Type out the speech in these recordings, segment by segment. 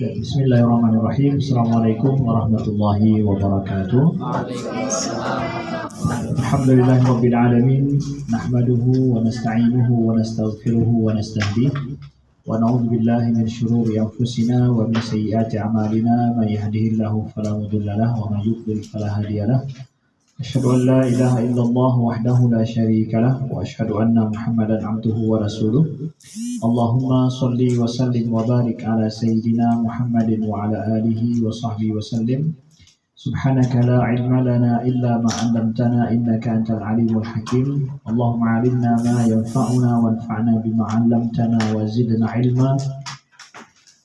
Bismillahirrahmanirrahim. Assalamualaikum warahmatullahi wabarakatuh. Alhamdulillahirabbil alamin. Nahmaduhu wa nasta'inuhu wa nastaghfiruhu wa nastahdihi wa na'udzu billahi min syururi anfusina wa min sayyiati a'malina. May yahdihillahu fala mudilla lahu wa may yudlil fala hadiya lahu. Asyhadu an la ilaha illallah wahdahu la syarika lahu wa asyhadu anna Muhammadan abduhu wa rasuluh. Allahumma shalli wa sallim wa barik ala sayyidina Muhammadin wa ala alihi wa sahbihi wa sallim. Subhanaka la ilma lana illa ma 'allamtana innaka antal alimul hakim. Allahumma 'allimna ma yanfa'una wanfa'na bima 'allamtana wa zidna ilma.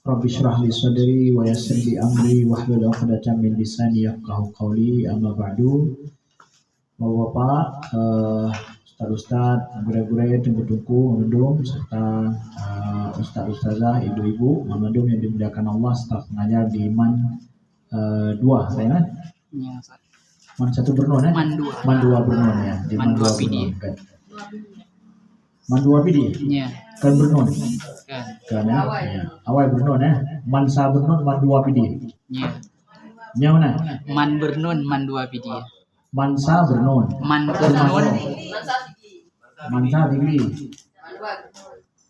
Rabbi shrah li sadri wa yassir li amri wahlul 'uqdatam min lisani yafqahu qawli. Amma ba'du. Bapak-bapak, ustaz-ustaz, guru-guru, tunggu-tunggu, menundung, serta ustaz-ustazah, ibu-ibu, menundung yang dimuliakan Allah, staf pengajar di MAN 2, saya kan? Ya, MAN 1 Bernon ya? MAN 2 Bernon ya, di MAN 2 Bernon kan? MAN 2 PD? Ya. Kan Bernon? Kan ya? Ya. Awal Bernon ya? MAN 1 Bernon, MAN 2 PD? Ya. Yang mana? Man Bernon, Man 2 PD. Mansa Bernon. Man Bernon. Mansa Digri.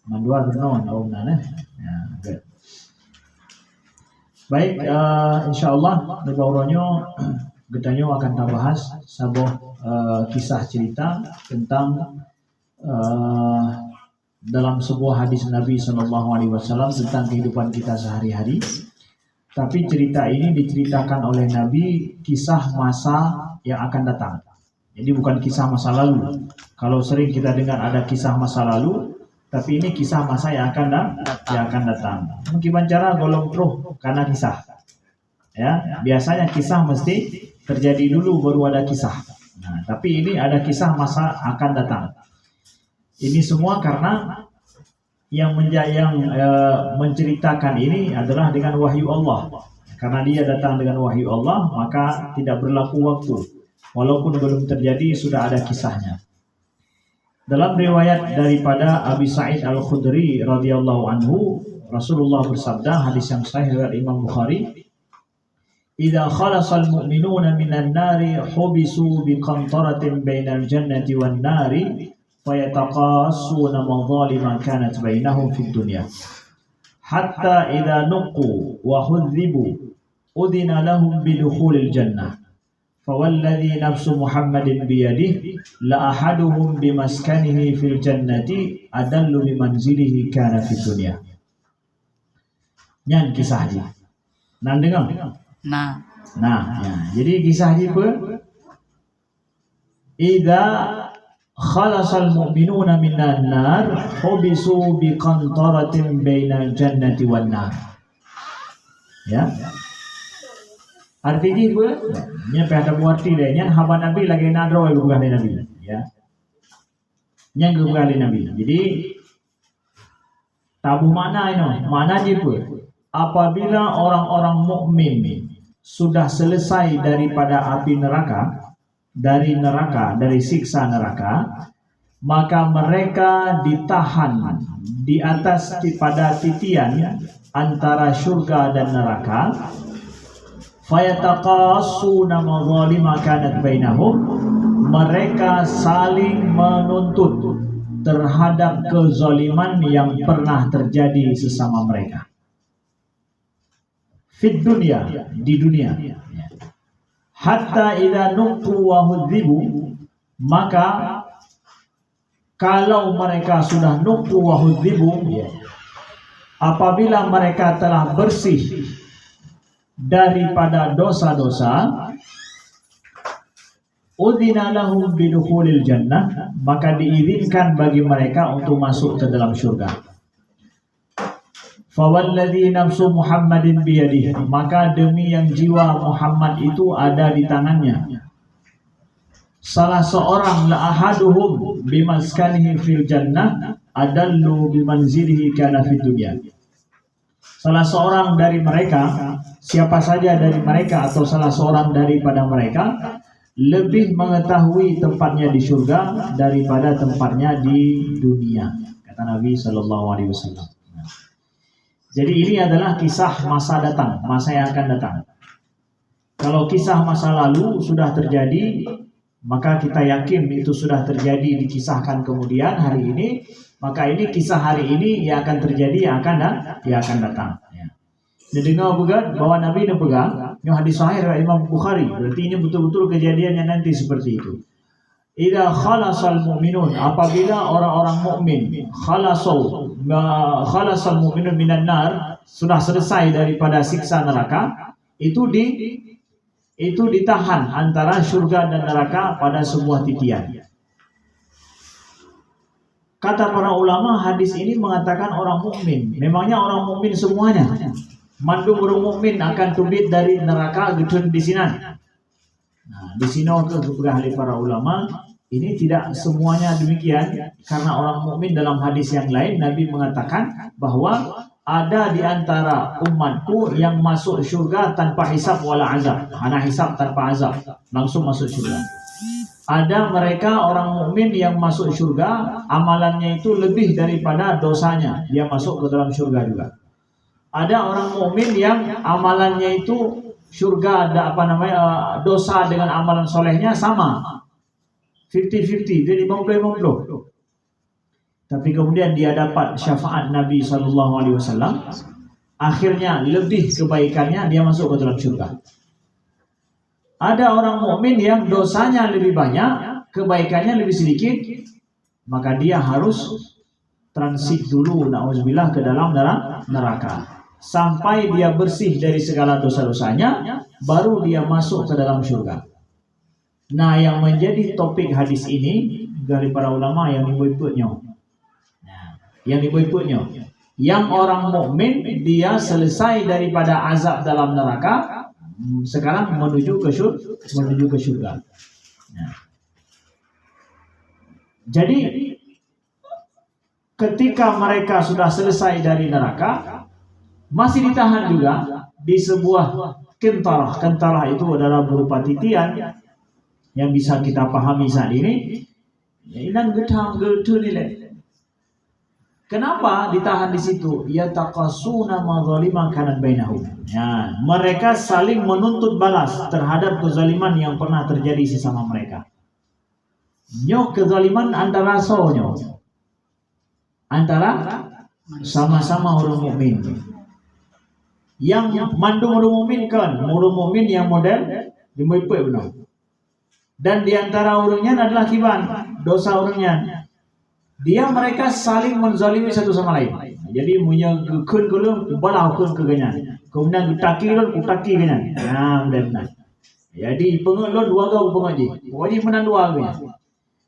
Man 2 Bernon. Oh benar ya. Good. Baik, insyaallah di bawahnya kita akan bahas sebuah kisah cerita tentang dalam sebuah hadis Nabi SAW tentang kehidupan kita sehari-hari. Tapi cerita ini diceritakan oleh Nabi kisah masa yang akan datang. Jadi bukan kisah masa lalu. Kalau sering kita dengar ada kisah masa lalu, tapi ini kisah masa yang akan datang. Mungkin cara golong truh karena kisah. Ya, biasanya kisah mesti terjadi dulu baru ada kisah. Nah, tapi ini ada kisah masa akan datang. Ini semua karena yang menceritakan ini adalah dengan wahyu Allah. Karena dia datang dengan wahyu Allah, maka tidak berlaku waktu. Walaupun belum terjadi, sudah ada kisahnya. Dalam riwayat daripada Abi Sa'id Al-Khudri radhiyallahu anhu, Rasulullah bersabda, hadis yang sahih dari Imam Bukhari, "Idza khalasal mu'minuna minan nari hubisu bi qantaratin bainal jannati wan nari fayataqassuna madhalima kanat bainahum fid dunya hatta idza nuqu wa hudzibu udina lahum bidukhulil jannah fawalladhi nafsu Muhammadin biyadihi la ahaduhum bimaskanihi fil jannati adallu bimanzilihi kana fid dunya." Nyan kisahnya. Nah dengar. Nah, ya. Jadi kisahnya apa? Idza khalasal mu'minuna minan nar hubisu bi qantaratin bainal jannati wan nar. Ya. Artinya apa? Nya pada arti dia nya haba nabi lagi nadro bukan nabi, ya. Nya bukan nabi. Jadi tabu mana ini? Mana apa? Apabila orang-orang mukmin sudah selesai daripada api neraka, dari siksa neraka, maka mereka ditahan di atas pada titian antara surga dan neraka. Fayataqassuna madhalima kanat bainahum, mereka saling menuntut terhadap kezaliman yang pernah terjadi sesama mereka. Fid dunya, di dunia. Hatta idza nuqu wa hudzibu, maka kalau mereka sudah nuqu wa hudzibu, apabila mereka telah bersih daripada dosa-dosa, udina lahum bidukhulil jannah, maka diizinkan bagi mereka untuk masuk ke dalam surga. Fawalladhi nafsu Muhammadin biyadihi, maka demi yang jiwa Muhammad itu ada di tangannya, salah seorang la ahaduhum bimaskanihi fil jannah adallu bimanzilihi kana fid dunya. Salah seorang dari mereka, siapa saja dari mereka atau salah seorang daripada mereka, lebih mengetahui tempatnya di surga daripada tempatnya di dunia, kata Nabi Sallallahu Alaihi Wasallam. Jadi ini adalah kisah masa datang, masa yang akan datang. Kalau kisah masa lalu sudah terjadi, maka kita yakin itu sudah terjadi, dikisahkan kemudian hari ini, maka ini kisah hari ini yang akan terjadi, yang akan datang. Didengar juga bahwa Nabi ini pegang, ini hadis sahih riwayat Imam Bukhari. Berarti ini betul-betul kejadiannya nanti seperti itu. Idza khalasal mu'minun, apabila orang-orang mukmin khalasal mu'minun minan nar, sudah selesai daripada siksa neraka, itu ditahan antara surga dan neraka pada sebuah titian. Kata para ulama, hadis ini mengatakan orang mukmin. Memangnya orang mukmin semuanya? Mandu orang mukmin akan tubit dari neraka gedun di sini. Nah, di sini ahli para ulama, ini tidak semuanya demikian, karena orang mukmin dalam hadis yang lain Nabi mengatakan bahwa ada di antara umatku yang masuk surga tanpa hisab wala azab, hanya hisab tanpa azab, langsung masuk surga. Ada mereka orang mukmin yang masuk surga, amalannya itu lebih daripada dosanya, dia masuk ke dalam surga juga. Ada orang mukmin yang amalannya itu surga, ada dosa dengan amalan solehnya sama, 50-50, jadi 50-50. Tapi kemudian dia dapat syafaat Nabi SAW, akhirnya lebih kebaikannya dia masuk ke dalam surga. Ada orang mukmin yang dosanya lebih banyak, kebaikannya lebih sedikit, maka dia harus transit dulu, na'udzubillah, ke dalam neraka. Sampai dia bersih dari segala dosa-dosanya, baru dia masuk ke dalam surga. Nah, yang menjadi topik hadis ini dari para ulama yang ibu-ibunya, yang orang mukmin dia selesai daripada azab dalam neraka, sekarang menuju ke surga. Nah, jadi ketika mereka sudah selesai dari neraka, masih ditahan juga di sebuah kentarah. Kentarah itu adalah berupa titian yang bisa kita pahami saat ini. Inang getang getu nilai. Kenapa ditahan di situ? Ya taqasuna madzaliman kanat bainahum. Ya, mereka saling menuntut balas terhadap kezaliman yang pernah terjadi sesama mereka. Nyo kezaliman antara sama-sama orang mukmin. Yang mandung orang mukmin kan, orang mukmin yang model dimepek benar. Dan diantara orangnya adalah kiban, dosa orangnya. Mereka saling menzalimi satu sama lain. Jadi punya kun kulun balah kun keganyan. Kemudian utaki ganyan. Nah, benar. Jadi pengelon dua gau pengaji. Wajib menang dua gau.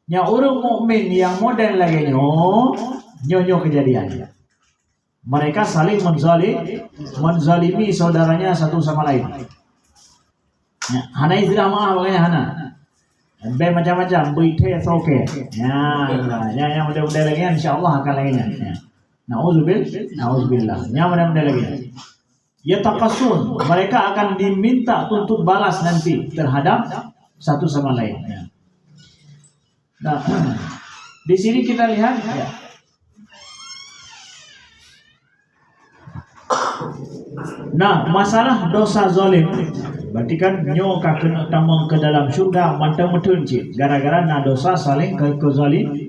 Yang orang mukmin yang model lagi nyo kejadian. Mereka saling menzalimi saudaranya satu sama lain. Ya, hana izrah maaf makanya hana. Macam-macam, buite soke. Ya, mudah-mudahan lagi insyaallah akan lagi. Ya. Nauzubillah. Ya, mudah-mudahan lagi. Ya taqasun, mereka akan diminta untuk balas nanti terhadap satu sama lain. Ya. Nah, di sini kita lihat ya. Nah, masalah dosa zalim, berarti kan nyo kena tamang ke dalam surga mantang metun cik. Gara-gara na dosa saling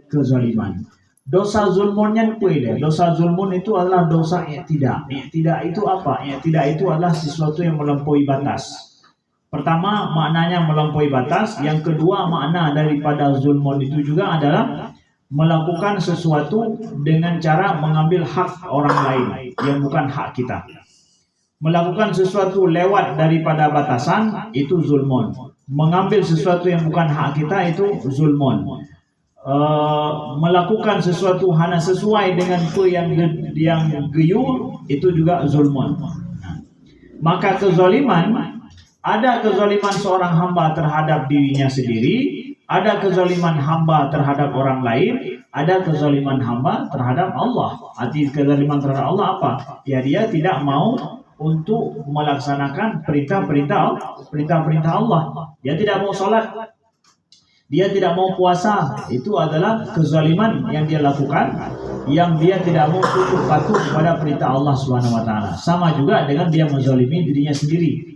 kezaliman. Dosa zulmunnya puide. Dosa zulmun itu adalah dosa i'tida. I'tida itu apa? I'tida itu adalah sesuatu yang melampaui batas. Pertama, maknanya melampaui batas. Yang kedua, makna daripada zulmun itu juga adalah melakukan sesuatu dengan cara mengambil hak orang lain yang bukan hak kita. Melakukan sesuatu lewat daripada batasan itu zulmun. Mengambil sesuatu yang bukan hak kita itu zulmun. Melakukan sesuatu hanya sesuai dengan apa yang geyur itu juga zulmun. Maka kezaliman, ada kezaliman seorang hamba terhadap dirinya sendiri, ada kezaliman hamba terhadap orang lain, ada kezaliman hamba terhadap Allah. Arti kezaliman terhadap Allah apa? Ya, dia tidak mau untuk melaksanakan perintah-perintah Allah. Dia tidak mau salat. Dia tidak mau puasa, itu adalah kezaliman yang dia lakukan, yang dia tidak mau tunduk patuh kepada perintah Allah Subhanahu wa taala. Sama juga dengan dia menzalimi dirinya sendiri.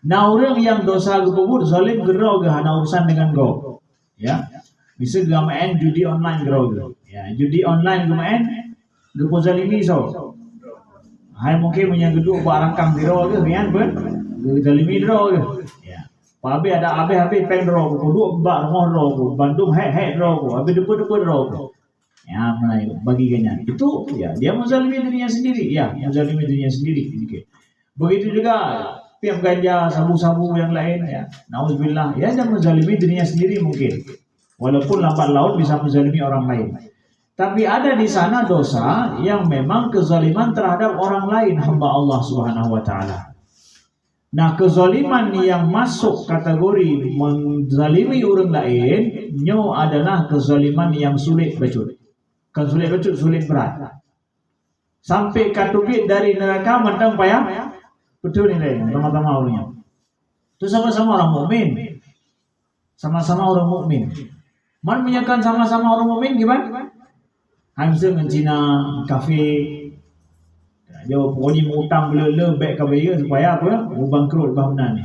Nah, orang yang dosa gebubur zalim gerau ke hana urusan dengan go. Ya. Bisa gak main judi online gerau ke. Ya, judi online main gepo zalimi so. Hai mungkin punya gedung barang kang gerau ke bian ber zalimi gerau ke. Ya. Pabe ada abe peng gerau ke dua bak rumah gerau ke Bandung he gerau ke abe depo gerau ke. Ya, mana itu bagiannya. Itu ya dia menzalimi dirinya sendiri. Ya, menzalimi dirinya sendiri. Begitu juga piam ganja, sabu-sabu yang lain ya. Nauzubillah, ya dia menzalimi dirinya sendiri mungkin. Walaupun lambat laun bisa menzalimi orang lain. Tapi ada di sana dosa yang memang kezaliman terhadap orang lain, hamba Allah Subhanahu wa taala. Nah, kezaliman yang masuk kategori menzalimi orang lain, nyo adalah kezaliman yang sulit becut. Kan sulit becut, sulit berat. Sampai katubit dari neraka mentang payah. Betul ini, sama-sama orangnya. Itu sama-sama orang mukmin. Sama-sama orang mukmin. Man menyakan sama-sama orang mukmin gimana? Hamzah mencina kafe. Jauh pokoknya mengutang bela-bela baik kabaya supaya apa? Bangkrut bahunan ni.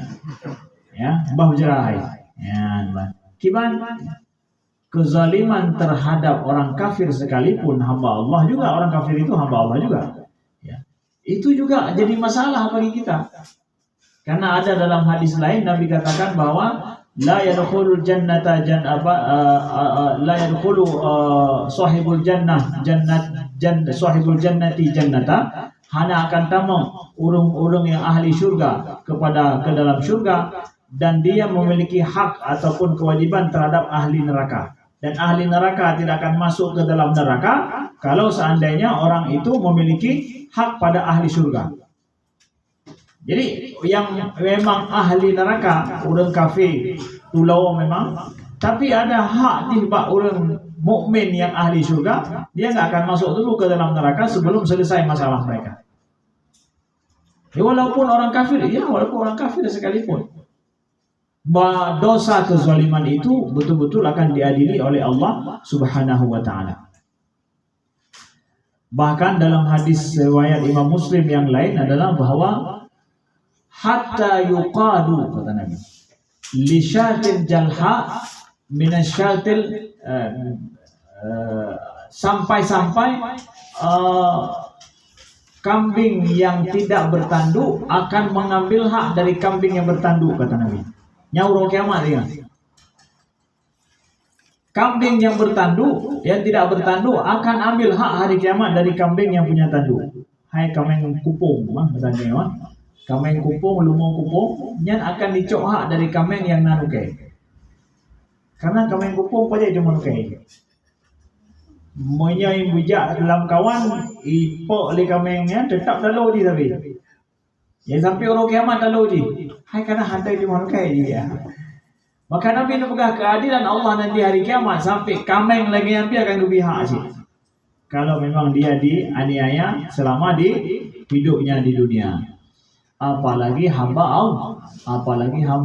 Ya, bah jerai. Ya, gimana? Kezaliman terhadap orang kafir sekalipun hamba Allah juga, orang kafir itu hamba Allah juga. Itu juga jadi masalah bagi kita. Karena ada dalam hadis lain Nabi katakan bahwa la yadkhulul jannata la yadkhulu sahibul sahibul jannati jannata, hanya akan tamu urung-urung yang ahli syurga ke dalam syurga, dan dia memiliki hak ataupun kewajiban terhadap ahli neraka. Dan ahli neraka tidak akan masuk ke dalam neraka kalau seandainya orang itu memiliki hak pada ahli surga. Jadi yang memang ahli neraka, orang kafir, pulau memang, tapi ada hak di bak orang mukmin yang ahli surga, dia nggak akan masuk dulu ke dalam neraka sebelum selesai masalah mereka. Ya, walaupun orang kafir sekalipun. Dosa kezaliman itu betul-betul akan diadili oleh Allah Subhanahu wa taala. Bahkan dalam hadis riwayat Imam Muslim yang lain adalah bahwa hatta yuqadu, kata Nabi, li syatil jalha minasyatil, sampai-sampai kambing yang tidak bertanduk akan mengambil hak dari kambing yang bertanduk, kata Nabi. Nyauro kiamat dia. Kambing yang bertanduk, yang tidak bertanduk akan ambil hak hari kiamat dari kambing yang punya tanduk. Hai kambing kupung, katanya, kambing kupung, lumong kupung, yang akan dicok hak dari kambing yang nanukai. Karena kambing kupung pajak cuma nanukai. Monya bujak dalam kawan, ipok le kambingnya tetap dalau di tapi. Ya sampai orang kiamat dalau di. Hai karena hantai cuma nanukai dia. Maka Nabi pegah keadilan Allah nanti hari kiamat sampai kambing lagi yang dia akan berpihak sih. Kalau memang dia dianiaya selama di hidupnya di dunia. Apalagi hamba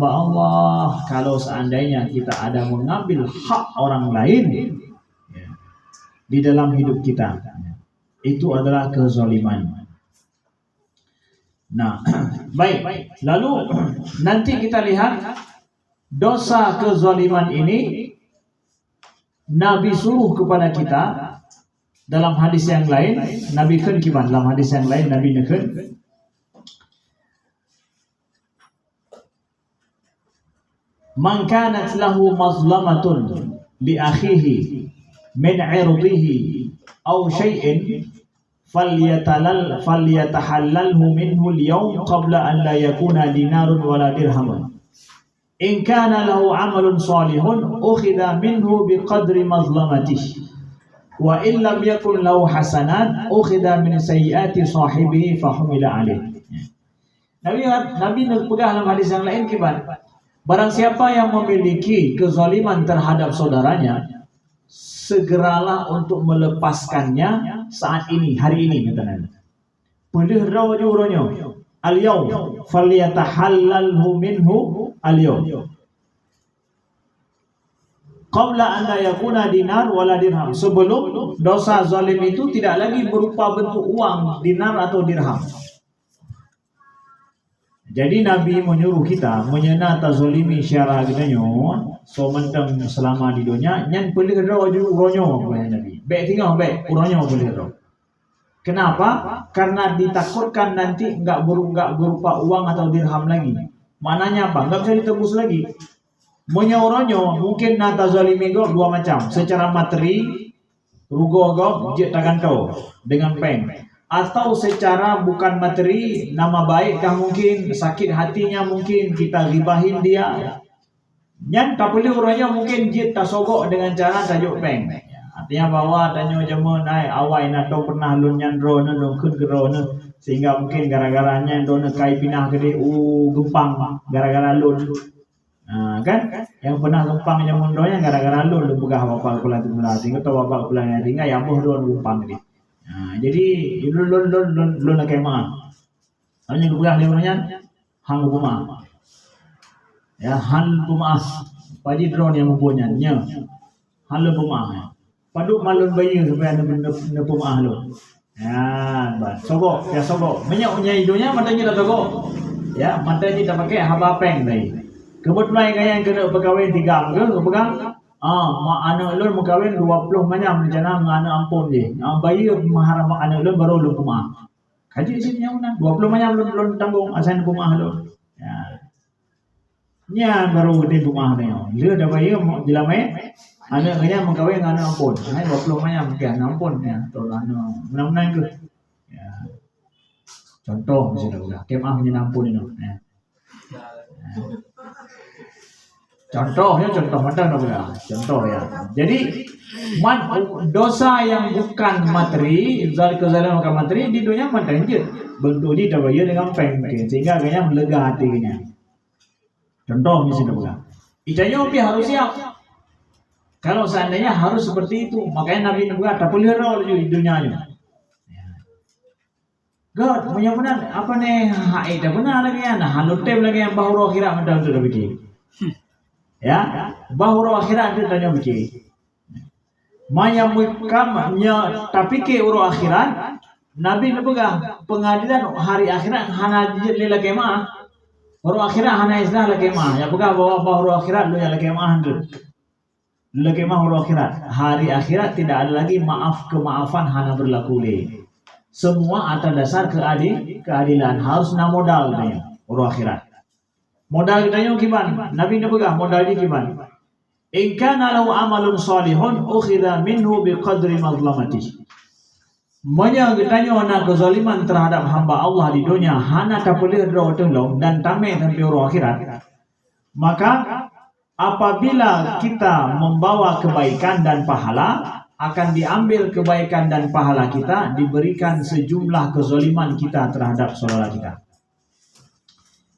Allah. Kalau seandainya kita ada mengambil hak orang lain ya, di dalam hidup kita, itu adalah kezaliman. Nah, baik. Lalu nanti kita lihat dosa kezaliman ini Nabi suruh kepada kita dalam hadis yang lain. Nabi kan gimana? Dalam hadis yang lain Nabi kan man kanat lahu mazlamatun li akhihi min 'irdihi aw syai'in falyatahallalhu minhu al-yawm qabla an la yakuna dinarun wala dirhamun. In kana lahu 'amalun salihun ukhidha minhu biqadri mazlamatihi wa in lam yakun lahu hasanat ukhidha min sayyiati sahibihi fa humila alayh. Nabi pegang dalam hadis yang lain gimana? Barang siapa yang memiliki kezaliman terhadap saudaranya, segeralah untuk melepaskannya saat ini, hari ini, kata Nabi. Pelih rawajuronyo al-yawm falyatahallalhu minhu al-yawm. qabla an la yakuna dinar wala dirham. Sebelum dosa zalim itu tidak lagi berupa bentuk uang, dinar atau dirham. Jadi Nabi menyuruh kita menyena tazolimi syara gitanyo, so mentang selama di dunia nyan boleh kena uronyo Nabi. Baik tinggal baik uronyo boleh kena. Kenapa? Karena ditakutkan nanti enggak berupa uang atau dirham lagi. Maknanya apa? Enggak bisa ditebus lagi. Menyauronyo mungkin na tazolimi go dua macam. Secara materi rugo go je taganto dengan peng. Atau secara bukan materi, nama baik kah mungkin, sakit hatinya mungkin, kita ribahin dia. Yang tak boleh orangnya mungkin jit tak sogok dengan cara tajuk peng. Artinya bahwa tanya jema naik awai atau pernah lun nyandro ne lun kun gero ne sehingga mungkin gara-gara nyandro ne kai pinah gede gempang gara-gara lun. Kan yang pernah gempang yang mundonya gara-gara lun begah bapak kula tu sehingga tahu bapak kula tinggal yang boh don gempang gede. Jadi lu nak kemah. Hanya kebelah dia orangnya hang rumah. Ya hal rumah. Padi drone yang mempunyai nya. Hal rumah. Padu malun bayi supaya na rumah lu. Ya, sogok, ya sogok. Menyaunya hidupnya matanya dah sogok. Ya, matanya tak pakai haba peng tadi. Kebetulan yang kena pegawai tiga ke pegang. Mak anak lu mau kahwin 20 macam rencana anak ampun je. Bayi mahar mak anak lu baru lu rumah. Kaji sini yang mana? 20 macam lu tanggung asan rumah lu. Ya. Nya baru di rumah ni. Dia dah bayi mau jelamai. Anak kena mau kahwin anak ampun. 20 macam kan ampun ya. Tolong anak menang-menang ke. Ya. Contoh misalnya udah kemah menyen ampun ini. Ya. Contohnya contoh macam apa? Contoh ya. Jadi dosa yang bukan materi, kezaliman bukan materi di dunia macam je. Bentuk dia dah bayar dengan peng sehingga agaknya melega hatinya. Contoh misalnya apa? Itanya opi harus siap. Kalau seandainya harus seperti itu, makanya Nabi Nabi tak boleh roh di dunianya. God, punya benar apa nih? Hai dah benar lagi ya. Nah, halutem lagi yang bahu akhirat macam tu dah begini. Ya, bahu akhirat dia tanya begini. Maya mukamnya tapi ke uru akhirat Nabi pegang pengadilan hari akhirat hana lila kemah. Uru akhirat hana islah la kemah. Ya pegang bahu akhirat lu ya la kemah tu. La kemah uru akhirat. Hari akhirat tidak ada lagi kemaafan hana berlaku le. Semua atas dasar keadilan harus na modal tanya uru akhirat. Modal kita gimana? Nabi nak pegang modal dia gimana? In kana lahu amalun salihun ukhidha minhu biqadri mazlamatihi. Banyak kita nak kezaliman terhadap hamba Allah di dunia hana tak boleh draw tolong dan tamai sampai orang akhirat. Maka apabila kita membawa kebaikan dan pahala akan diambil kebaikan dan pahala kita diberikan sejumlah kezaliman kita terhadap saudara kita.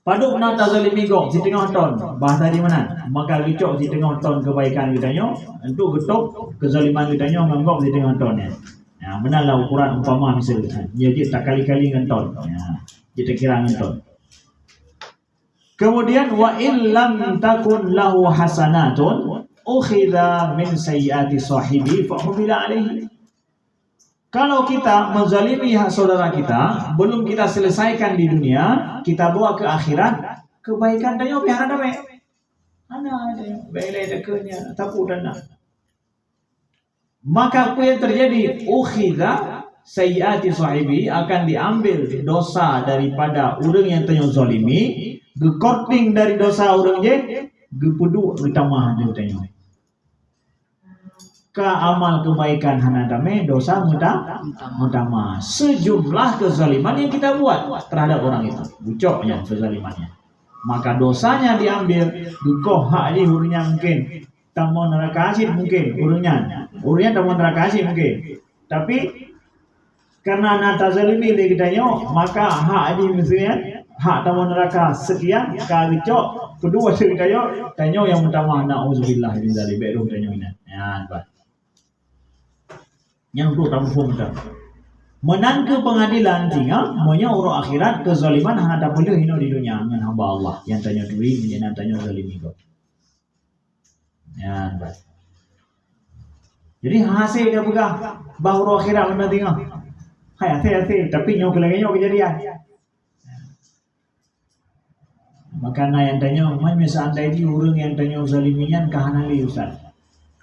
Paduk nak tazalimi gong si tengah ton bahasa di mana maka gicok si tengah ton kebaikan kita nyo untuk getok kezaliman kita nyo menggok si tengah ton ya. Ya benarlah ukuran umpama misalnya jadi tak kali-kali ngenton ya kita kira ngenton. Kemudian wa illam takun lahu hasanatun ukhidha min sayyiati sahibi fa humila alaihi. Kalau kita menzalimi saudara kita, belum kita selesaikan di dunia, kita bawa ke akhirat, kebaikan dia biar ada baik. Ana ada baik dekenya, tapi dan maka apa yang terjadi? Ukhidha sayyiati sahibi akan diambil dosa daripada orang yang tanya zalimi, gekorting dari dosa orang je, gepudu utamah dia tanya. Ke amal kebaikan hana dame dosa mutama sejumlah kezaliman yang kita buat terhadap orang itu bucoknya kezalimannya maka dosanya diambil dukoh hak di hurnya mungkin tamu neraka asin mungkin urunnya tamu neraka asin mungkin tapi karena nata zalimi di kita maka hak di misalnya hak tamu neraka sekian kali cok kedua kita tanyo yang utama nauzubillah min dzalik baru tanyo ini ya Pak. Yang tu tamu pun menang ke pengadilan tinggal monya urut akhirat kezaliman hanya tak boleh hino di dunia dengan hamba Allah yang tanya duri menjana tanya zalim itu. Ya, baik. Jadi hasil dia pegang bahu akhirat mana tengok. Hai hati tapi nyok lagi nyok kejadian. Maka yang tanya, mana seandainya di orang yang tanya zalimian kahana li ustaz.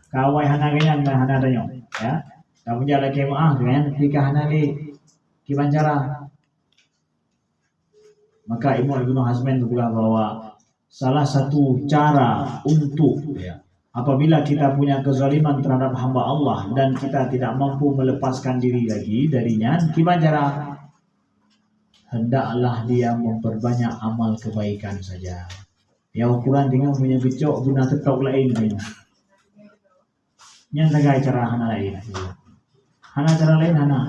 Kawai hana ganyan hana tanya, ya. Kamu jalan ke ganyan di kahana li kibancara. Maka Ibnu Hazm juga bahwa salah satu cara untuk apabila kita punya kezaliman terhadap hamba Allah dan kita tidak mampu melepaskan diri lagi darinya, kibancara hendaklah dia memperbanyak amal kebaikan saja. Ya ukuran tengok punya becok guna tetok lain punya. Yang tagai cara hana lain. Hana cara lain hana.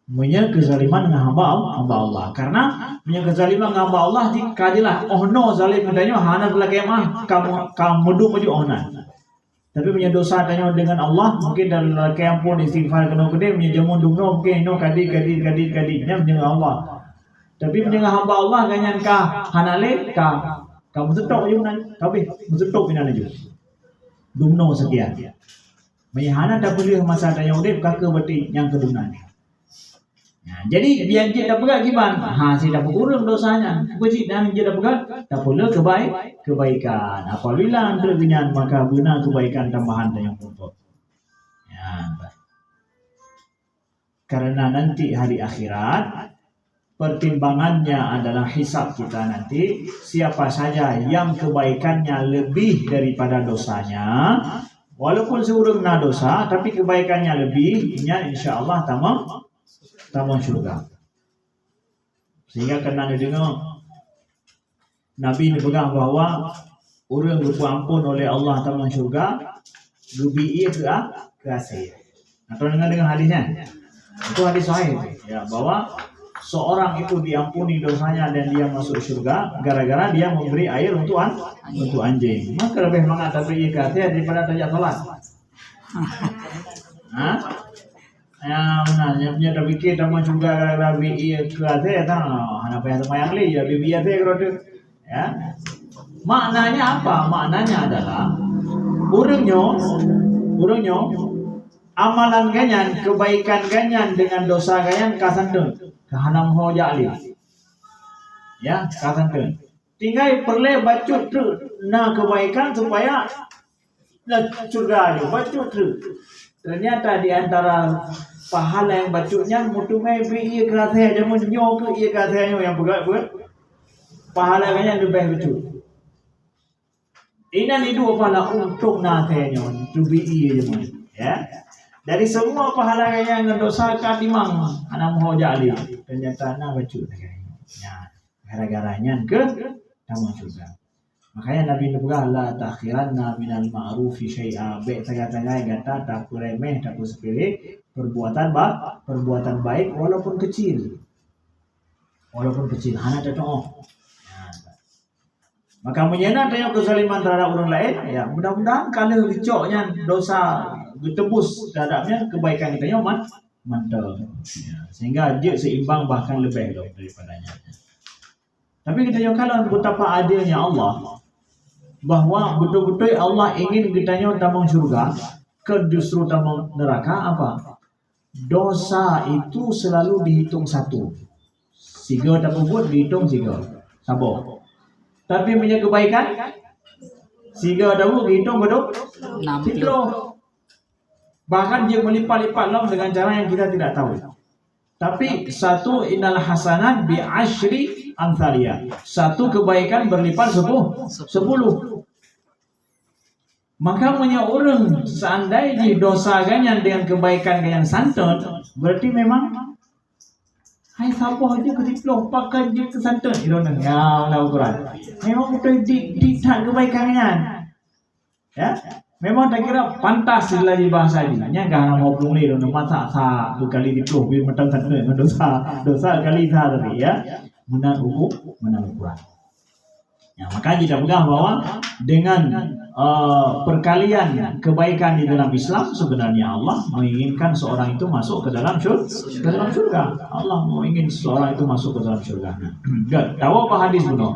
Punya kezaliman dengan hamba Allah. Karena punya kezaliman dengan hamba Allah dikadilah no zalim katanya hana belaka mah kamu mudu maju ohna. Tapi punya dosa tanya dengan Allah mungkin dalam kayak pun istighfar kena gede punya jamun dumno mungkin no kadi nya menjaga Allah. Tapi menjaga hamba Allah ganyan ka hanale ka kamu setok je nan tapi setok pinan aja. Dumno sekian. Menyahana dah boleh masa tanya udip kakak berarti yang kedunan. Nah, jadi biar dia dah pegang gimana? Saya dah berkurang dosanya. Kecil dan dia dah pegang, dah pula kebaikan. Apabila anda binyan maka guna kebaikan tambahan yang untuk. Ya, karena nanti hari akhirat pertimbangannya adalah hisab kita nanti. Siapa saja yang kebaikannya lebih daripada dosanya, walaupun seorang na dosa, tapi kebaikannya lebihnya, insya Allah tamam syurga. Sehingga kena dengar Nabi ini pegang bahawa orang lupa ampun oleh Allah taman syurga rubi'i ke asir. Atau dengar hadisnya? Itu hadis sahih ya, bahwa seorang itu diampuni dosanya dan dia masuk syurga gara-gara dia memberi air untuk anjing. Maka lebih mengatakan rubi'i ke asir daripada tajak salat. Ya benar, yang punya dah fikir taman juga gara-gara BI ke atas apa yang semayang li ya BI atas kerana ya. Maknanya apa? Maknanya adalah urungnya amalan ganyan, kebaikan ganyan dengan dosa ganyan kasandun kahanam ho jali. Ya, kasandun. Tinggal perlu bacut tu na kebaikan supaya nak surga je bacut tu. Ternyata di antara pahala yang bacuknya mutumai bi kerasnya jamu nyo ke ia kerasnya yang berat pahala kanya lebih bacut. Ini dua pahala untuk nasanya tu bi jamu ya. Dari semua pahala yang dosa katimang anak mau jali ternyata na bacut ya. Gara-garanya ke tamu juga. Makanya Nabi Nubuah la takhiranna minal ma'rufi syai'a. Baik tengah-tengah kata tak remeh, tak sepele perbuatan baik walaupun kecil. Walaupun kecil hana tetong. Ya. Maka menyana tanya kezaliman terhadap orang lain, ya mudah-mudahan kalau dicoknya dosa ditebus terhadapnya kebaikan kita mantap. Ya. Sehingga dia seimbang bahkan lebih daripadanya. Tapi kita kalau betapa adilnya Allah bahwa betul-betul Allah ingin kitanya tamang syurga ke justru tamang neraka apa? Dosa itu selalu dihitung satu. Siga tak buat dihitung siga. Sabar. Tapi punya kebaikan siga tak buat dihitung betul? 60. Bahkan dia melipat-lipat lah dengan cara yang kita tidak tahu. Tapi satu innal hasanat bi asyri amsalia. Satu kebaikan berlipat 10. Maka punya orang seandainya dosa ganyan dengan kebaikan yang santun, berarti memang hai siapa aja ketiploh pakai dia ke santun ironan ya Allah Quran. Memang betul di tak kebaikannya. Ya. Memang tak kira pantas lagi bahasa ini. Nya gak mau pulung ni dono masa sa tu kali diploh bi matang santun dosa kali sa tadi ya. Menang hukum, menang Quran. Ya, maka kita pegang bahwa dengan perkalian kebaikan di dalam Islam sebenarnya Allah menginginkan seorang itu masuk ke dalam syurga. Allah ingin seorang itu masuk ke dalam syurga. Tahu apa hadis benar?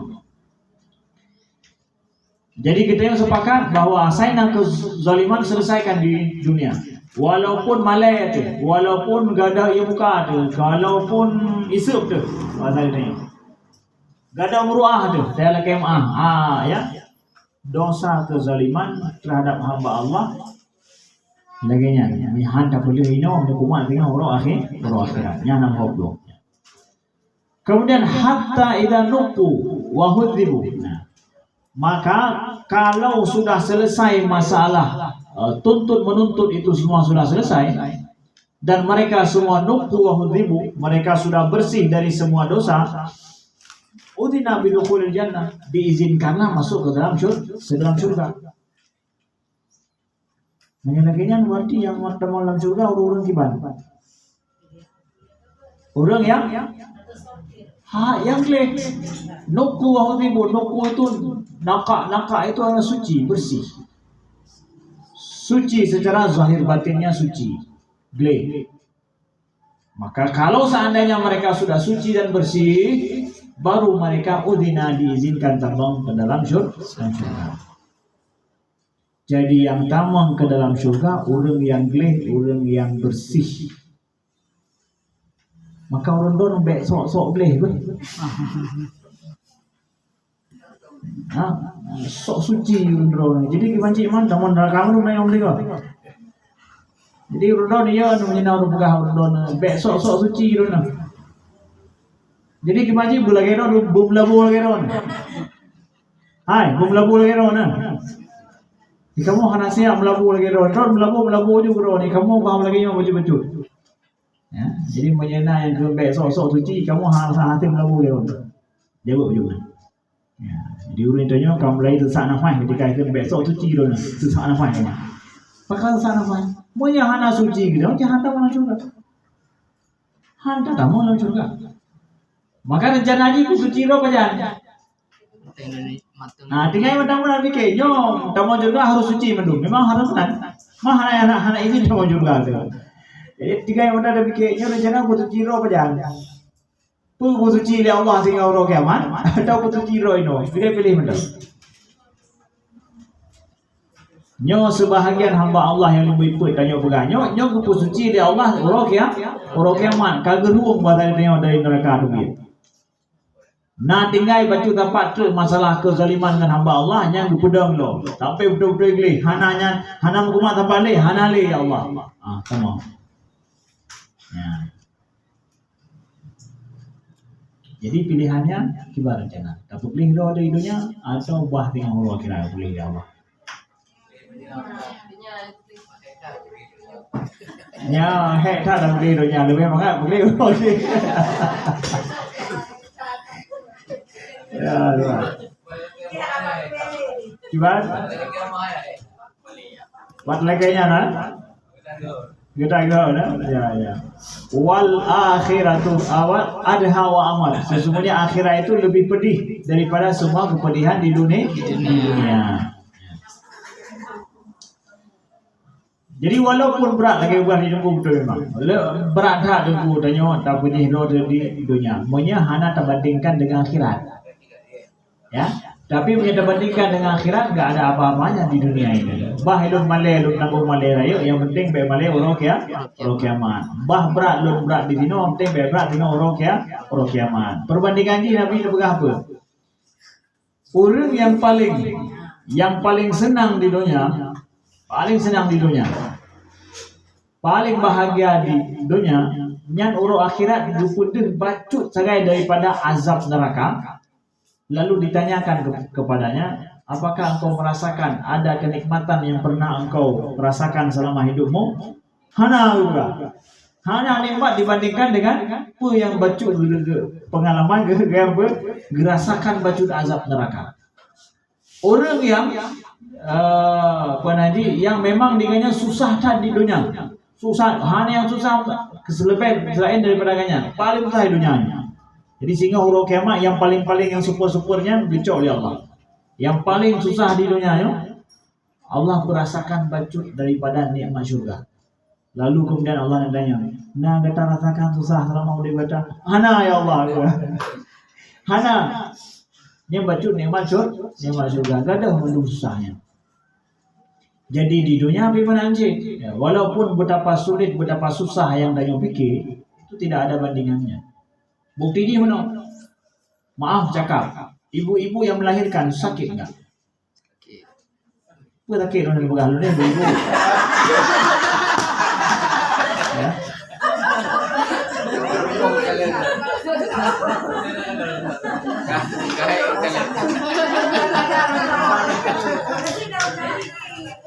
Jadi kita yang sepakat bahwa asainan kezaliman selesaikan di dunia. Walaupun malai tu, walaupun gadah ia muka tu, walaupun isup tu, pasal ini. Gadah muruah tu, dalam kemah. Ya. Dosa kezaliman terhadap hamba Allah. Laginya, ni handa boleh ino, ni kumat dengan orang akhirat. Yang nam hoblo. Kemudian hatta idza nuqu wa hudzibu. Maka kalau sudah selesai masalah tuntut menuntut itu semua sudah selesai dan mereka semua nuqu wa hudzibu, mereka sudah bersih dari semua dosa, udina bidukhulil jannah, diizinkanlah masuk ke dalam surga. Menyenangkan berarti yang mau dalam surga orang kiban. Orang yang leh nuku wahudibu, nuku itu naka itu adalah suci, bersih, suci secara zahir batinnya suci, gleh. Maka kalau seandainya mereka sudah suci dan bersih, baru mereka udina diizinkan terbang ke dalam surga. Jadi yang tamang ke dalam surga orang yang gleh, orang yang bersih. Maka orang don bek sok boleh pun. Sok suci orang. Jadi kibanci man dalam kamu main orang dia. Jadi orang don dia menyinau orang pegah orang don bek sok suci orang. Jadi kibanci bulan kira bum labu lagi don. Hai, bum labu lagi don. Kamu hana siap melabu lagi don. Don melabu juga don. Kamu paham lagi yang betul-betul. Ya, jadi menyena yang kembali sok suci kamu harus hati melabu ya. Jawab juga. Ya, jadi urut tanya kamu lagi sesak nafas ketika kembali sok suci dulu. Sesak nafas ni. Pakal sesak nafas. Monya hana suci gitu, jangan hantar orang surga. Hantar kamu orang surga. Maka rencana haji ku suci ro pajan. Tinggal mudah-mudahan fikir, nyom tamu surga harus suci mendu. Memang harus kan. Mah hana izin tamu surga tu. Jadi tiga yang ada fikirnya rencana butuh ciro apa jangan? Butuh ciri Allah tinggal orang kiamat atau butuh ciro ini? Pilih mana? Nyo sebahagian hamba Allah yang lebih ikut tanya berganyo, nyo butuh ciri Allah orang kiamat kageruang badan dia dari neraka dunia. Nah tinggal baca dapat tu masalah kezaliman dengan hamba Allah yang gupedang lo. Sampai betul-betul geli, hana mukumat apa le, hana le ya Allah. Sama. Ya. Jadi pilihannya kibar rencana. Tak boleh lo ada dunia atau bah dengan Allah kira boleh ya Allah. Ya, tak ada boleh dunia lebih banyak boleh. Ya, kibar. Buat lagi nya na. Kita na, ya. Wal akhiratu awal adha wa amal. Sesungguhnya akhirat itu lebih pedih daripada semua kepedihan di dunia. Jadi walaupun berat lagi bukan hidup betul memang. Berat tak dengku tanya tak pedih di dunia. Monya hana terbandingkan dengan akhirat. Ya. Tapi punya terbandingkan dengan akhirat enggak ada apa-apanya di dunia ini. Bah hidup malai, hidup nanggung malai raya, yang penting baik malai orang kiamat. Bah berat, hidup berat di sini, yang penting baik berat dengan orang kiamat. Perbandingan ini Nabi itu berapa? Orang yang paling senang di dunia, paling bahagia di dunia, yang orang akhirat diputih bacut sagai daripada azab neraka. Lalu ditanyakan kepadanya, apakah engkau merasakan ada kenikmatan yang pernah engkau rasakan selama hidupmu? Hana juga. Hana nikmat dibandingkan dengan apa yang bacut pengalaman gerasakan bacut azab neraka. Orang yang yang memang dengannya susah tak di dunia. Susah, hanya yang susah selain daripada ganyan. Paling susah di dunia. Jadi sehingga huruf kiamat yang paling-paling yang super-supernya dicok oleh Allah. Yang paling susah di dunia Allah merasakan bacut daripada nikmat syurga. Lalu kemudian Allah nak tanya, nah kita rasakan susah selama boleh baca. Hana ya Allah. Hana. Ni bacut nikmat surga. Gak ada menunggu susahnya. Jadi di dunia bagaimana anjing? Ya, walaupun betapa sulit, betapa susah yang Danyo fikir, itu tidak ada bandingannya. Bukti ini mana? Maaf cakap, ibu-ibu yang melahirkan sakit enggak? Bukan sakit orang bergaul ni ibu-ibu. Ya.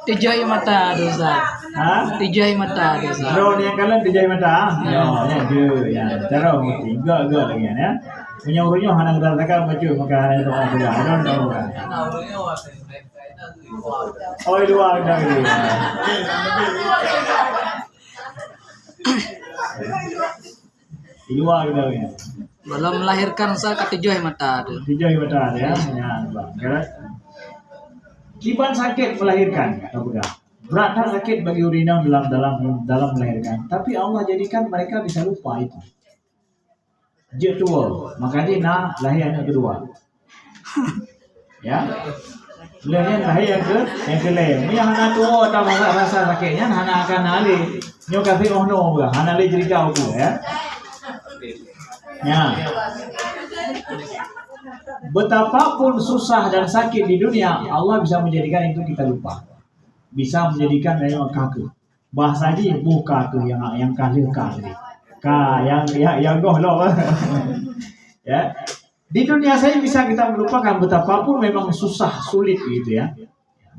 Tijai mata dosa. Ha? Tijai mata dosa. Drone yang kalian dijai mata. Ya, dia. Ya, cara mesti enggak lagi ya. Punya hana gedal takal maju maka hana itu orang sudah. I don't know. Oh, luar dari. Luar dari. Belum melahirkan saya ketijai mata tu. Dijai mata ya. Ya, bang. Kiban sakit melahirkan, berat sakit bagi urinam dalam melahirkan. Tapi Allah jadikan mereka bisa lupa itu. Dia tua, makanya nak lahir anak kedua. Ya, lahir yang kelima. Yang anak tua tak masak rasa sakitnya, anak akan alih. Nyo kasih no juga, anak alih cerita aku ya. Ya. Betapapun susah dan sakit di dunia, Allah bisa menjadikan itu kita lupa. Bisa menjadikan kake. Bahasa aja buh kake yang kahlir tadi. Yang goh. Ya. Di dunia saya bisa kita melupakan betapapun memang susah, sulit gitu ya.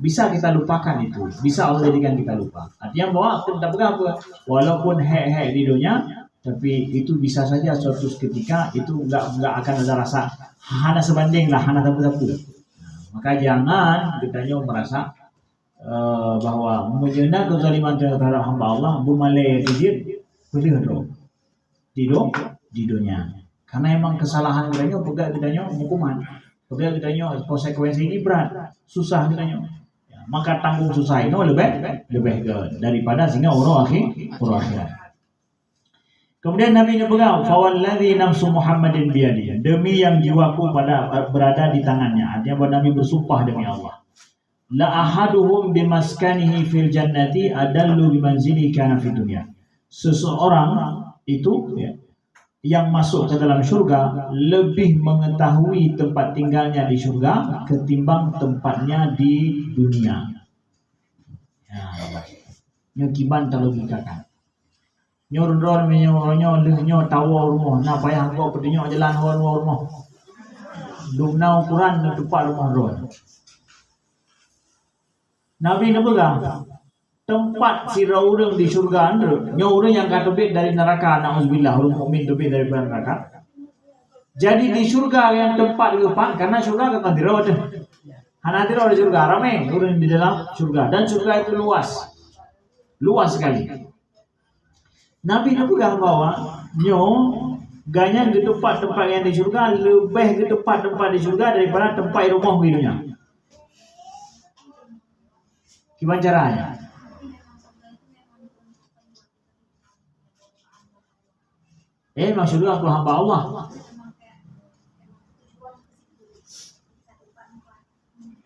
Bisa kita lupakan itu. Bisa Allah jadikan kita lupa. Artinya bahwa kita apa? Walaupun hek di dunia, tapi itu bisa saja suatu ketika itu enggak akan ada rasa hana sebanding lah, hana tapu-tapu. Maka jangan kita merasa bahwa menjena kezaliman terhadap hamba Allah bumalai dijid di dunia. Karena emang kesalahan kita pegang kita hukuman, pegang kita konsekuensi ini berat, susah kita ya, maka tanggung susah itu lebih daripada sehingga orang akhirat. Kemudian Nabi berkata, "Fawalladzi nafsu Muhammadin biyadihi." Demi yang jiwaku berada di tangannya. Artinya bahwa Nabi bersumpah demi Allah. La ahaduhum bimaskanihi fil jannati adallu bimanzili kana fid dunya. Seseorang itu ya, yang masuk ke dalam surga lebih mengetahui tempat tinggalnya di surga ketimbang tempatnya di dunia. Ya, nyokiban terlogikakan. Nyor-nyor menyo tawa rumah nak payah kau pertinyo jalan rumah dumna ukuran tempat rumah ron. Nabi nak pegang tempat si orang di surga andre nyo orang yang kata bit dari neraka, nauzubillah, orang mukmin terbit dari neraka. Jadi di surga yang tempat di depan karena surga akan dirawat. Hana dirawat di surga ramai orang di dalam surga dan surga itu luas sekali. Nabi nak pegang bahwa ganya ke tempat-tempat yang di surga lebih ke tempat-tempat di surga daripada tempat rumah di dunia. Gimana caranya? Maksudnya aku hamba Allah.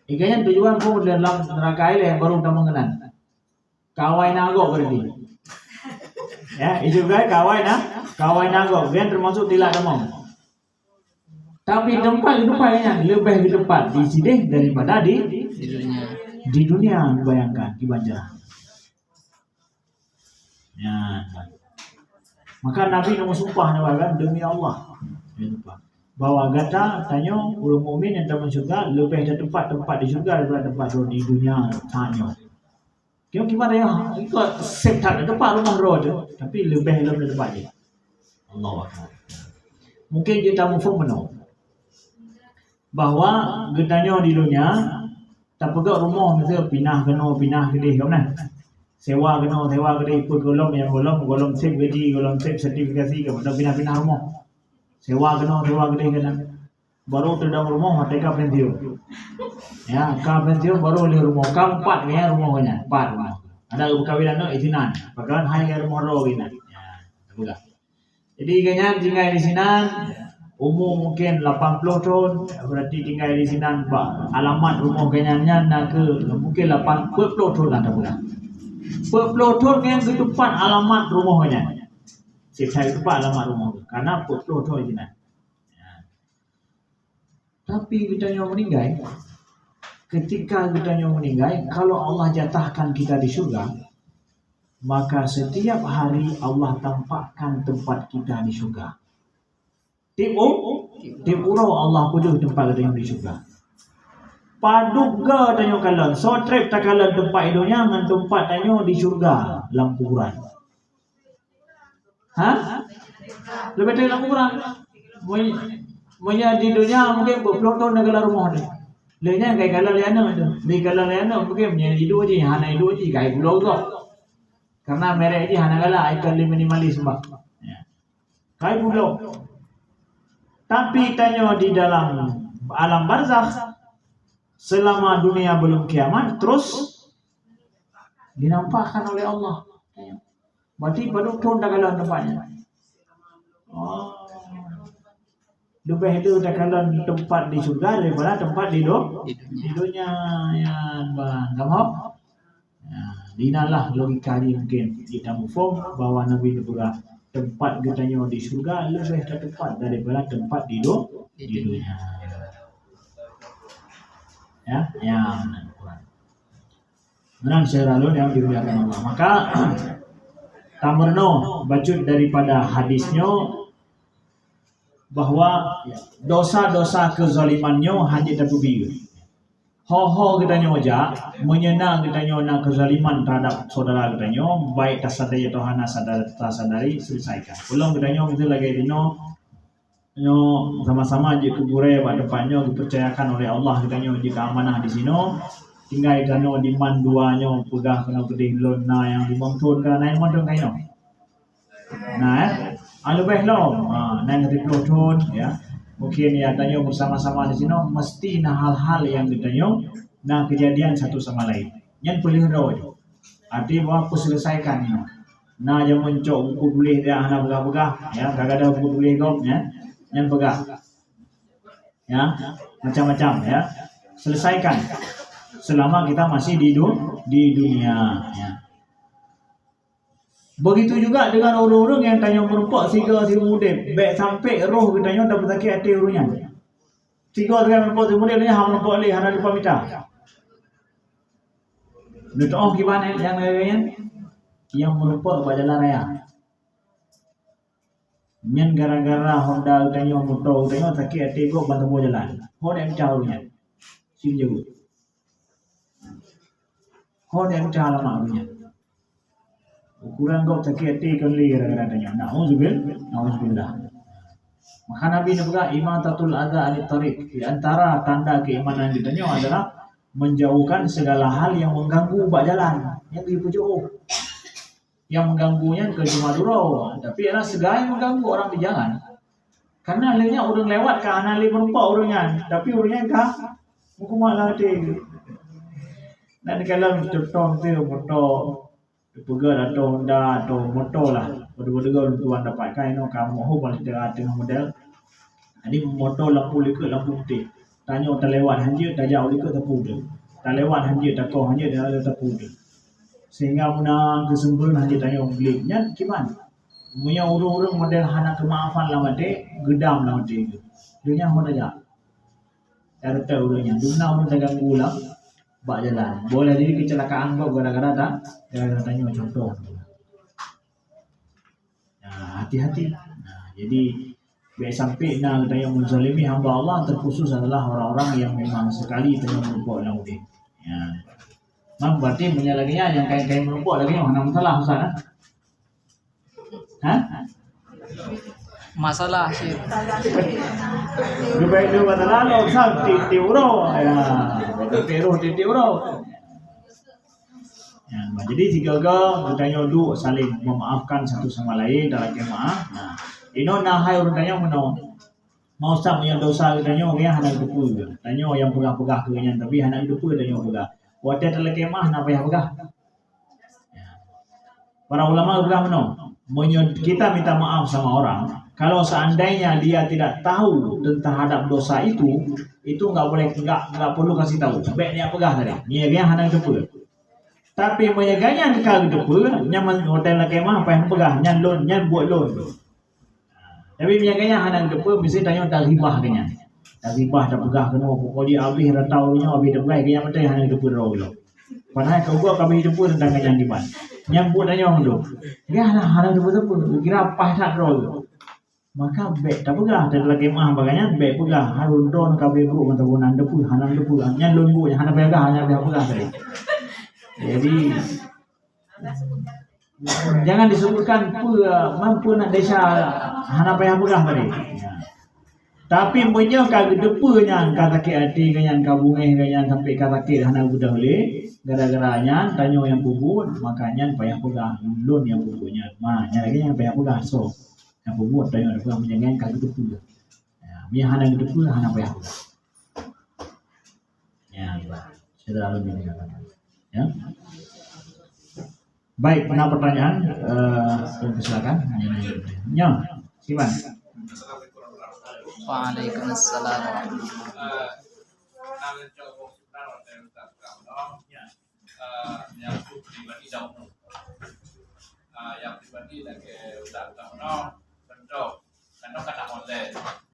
Ikanya tujuan pun dalam neraka ini yang baru kita mengenal. Kawai nagok berarti. Ya, itu juga kawai nagok, dia termasuk tidak demam. Tapi tempat lebih di tempat di sini daripada di dunia. Bayangkan dibaca. Ya. Maka Nabi sumpah demi Allah. Bahwa kata tanya orang mukmin yang dalam surga lebih ada tempat di surga daripada tempat di dunia tanya. Gimana ya? Ikut setan tempat rumah road, tapi lebih dari tempat dia. Allah Akbar. Mungkin kita mufhum bahwa getanya di dunia tak pegang rumah mesti pindah ke dia kan? Sewa ke dia ikut golong sip gaji, golong sip sertifikasi ke mana pindah rumah. Sewa ke dia kan? Baru terdapat rumah mereka pensiun. Ya, pensiun baru oleh rumah. 4 ya rumahnya, 4 rumah. Ada kawinan itinan, bakalan hanya rumah roh gini. Ya, bukan. Jadi kayaknya jika di sini umur mungkin 80 tahun, berarti tinggal di sini alamat rumah kenyanya nak ke mungkin 80 tahun lah tak pula. 40 tahun yang ke depan alamat rumahnya. Saya lupa alamat rumah karena 40 tahun je nak. Tapi kita yang meninggal, ketika kita yang meninggal, kalau Allah jatahkan kita di surga, maka setiap hari Allah tampakkan tempat kita di surga. Tiap urau Allah pujuk tempat kita yang di surga. Paduga tanyo kalan, so trip tak kalan tempat idonya dengan tempat tanyo di surga, lampu kuburan. Lebih dari lampu kuburan. Monya di dunia mungkin berpuluh tahun nak kalah rumah ni. Lenya kayak kalah liana tu. Di kalah liana mungkin punya hidup je, hana hidup je kayak pulau tu. Karena merek je hana kalah ikal minimalis sebab. Kayak pulau. Tapi tanya di dalam alam barzakh selama dunia belum kiamat terus dinampakkan oleh Allah. Berarti baru tahun dah kalah tempatnya. Lebih itu dah kalah tempat di surga daripada tempat di dunia yang bang. Kamu? Dinalah logika ni mungkin kita mufum bahawa Nabi Nubuah tempat katanya di surga lebih tepat daripada tempat di dunia. Ya, yang menang selalu yang dimuliakan Allah. Maka tamerno bacut daripada hadisnya bahwa dosa-dosa kezalimannya hanya tertubi. Ho-ho katanya aja menyenang katanya nak kezaliman terhadap saudara katanya baik tasadari atau hana sadari selesaikan. Belum katanya kita lagi dino sama-sama je kubure pada depannya dipercayakan oleh Allah katanya jika amanah di sini tinggal katanya di man duanya pegah kena pedih lona yang dimonton kan naik monton kaino. Nah, lebih long. Naik di peloton ya. Mungkin ya tanya bersama-sama di sini mesti hal-hal yang ditanya nah kejadian satu sama lain. Yang paling roh. Arti bahwa aku selesaikan ini. Nah yang mencok buku boleh dia anak pegah-pegah ya, kadang-kadang buku boleh kau ya. Yang pegah. Ya, macam-macam ya. Selesaikan selama kita masih di dunia ya. Begitu juga dengan orang-orang yang tanya merempak tiga si muda, baik sampai roh katanya dapat sakit hati orangnya. Tiga dengan merempak si muda ni hang merempak leh hang lupa minta. Betul gimana yang lain yang merempak pada jalan raya. Nyen gara-gara Honda katanya motor katanya sakit hati kok bantu jalan. Honda yang jauh orangnya. Sim jauh. Honda yang jauh lama orangnya. Ukuran kau sakit hati kali gara-gara na'udzubillah. Maka Nabi Nubuah imatatul adza anit tariq. Di antara tanda keimanan kita adalah menjauhkan segala hal yang mengganggu bak jalan, yang dipujuk. Yang mengganggunya ke cuma durau, tapi adalah segala yang mengganggu orang di jalan. Karena lainnya orang lewat ke anak li perempat orangnya, tapi orangnya kah mukumalah hati. Dan kalau contoh tu motor pegang atau Honda atau motor lah, berdua-dua tuan dapatkan ini kamu balik tengah model. Jadi motor lampu likur lampu putih. Tanya tak lewat hanya tak jauh likur tepu tu. Tak lewat hanya tak kau hanya dia ada tepu tu. Sehingga menang kesempurnaan hanya tanya belinya gimana? Punya urung-urung model hana kemaafan lah mati, gedam lah mati itu. Dia hon aja. Ada tahu urungnya. Dunia orang tak ganggu lah. Bak jalan. Boleh jadi kecelakaan kau gara-gara tak? Gara-gara tanya contoh. Nah, hati-hati. Nah, jadi biar sampai nak tanya menzalimi hamba Allah terkhusus adalah orang-orang yang memang sekali tanya merupuk laudi. Ya. Mam berarti menyalaginya yang kain-kain merupuk lagi mana masalah Ustaz? Masalah sih. Lebih dulu masalah lo Ustaz ti urau ya. Ti urau. Ya, jadi tiga-tiga bertanya dulu saling memaafkan satu sama lain dalam maaf. Nah, ini nahai orang tanya mana mau Ustaz punya dosa tanya orang yang hendak depu juga. Tanya yang pegah-pegah kenyang tapi hendak depu tanya pegah. Wadah dalam kemah nak payah pegah. Ya. Para ulama bilang mana? Kita minta maaf sama orang Kalau seandainya dia tidak tahu terhadap dosa itu nggak boleh, nggak perlu kasih tahu. Baik dia pegah tadi, dia hanang depa. Tapi menyaganya kalau depa, nyaman hotel kemah apa yang pegah, nyan loan, nyan buat loan. Tapi menyaganya hanang depa mesti tanya tak ribah kenya. Tak ribah tak pegah kena pokok dia habis rataunya habis depa kenya mesti hanang depa ro. Padahal kau gua kami depa tentang kenya di mana. Nyan buat tanya orang tu. Dia hanang depa kira apa tak ro. Maka baik tak pegah dan lagi mah bagainya baik pegah harun don kabe bro atau bunan depu hanang depu nya lombu yang hana pegah hanya dia pegah tadi. Jadi jangan disebutkan mampu nak desa hana payah pegah tadi. Ya. Tapi punya kagak depu nya kata ke hati kanyan kabunge kanyan sampai kata ke hana budak le gara-garanya tanya yang bubut makanya payah pegah lon yang bubutnya. Mah nya lagi yang payah pegah so yang buat tanya ada pulang menjangan kali itu pula. Ya, dia hana itu pula hana payah pula. Ya, sudah lalu ini katakan. Ya. Baik, pernah pertanyaan? Silakan. Ya, Siwan. Waalaikumsalam. Yang pribadi lagi udah tahu no bentuk karena kata online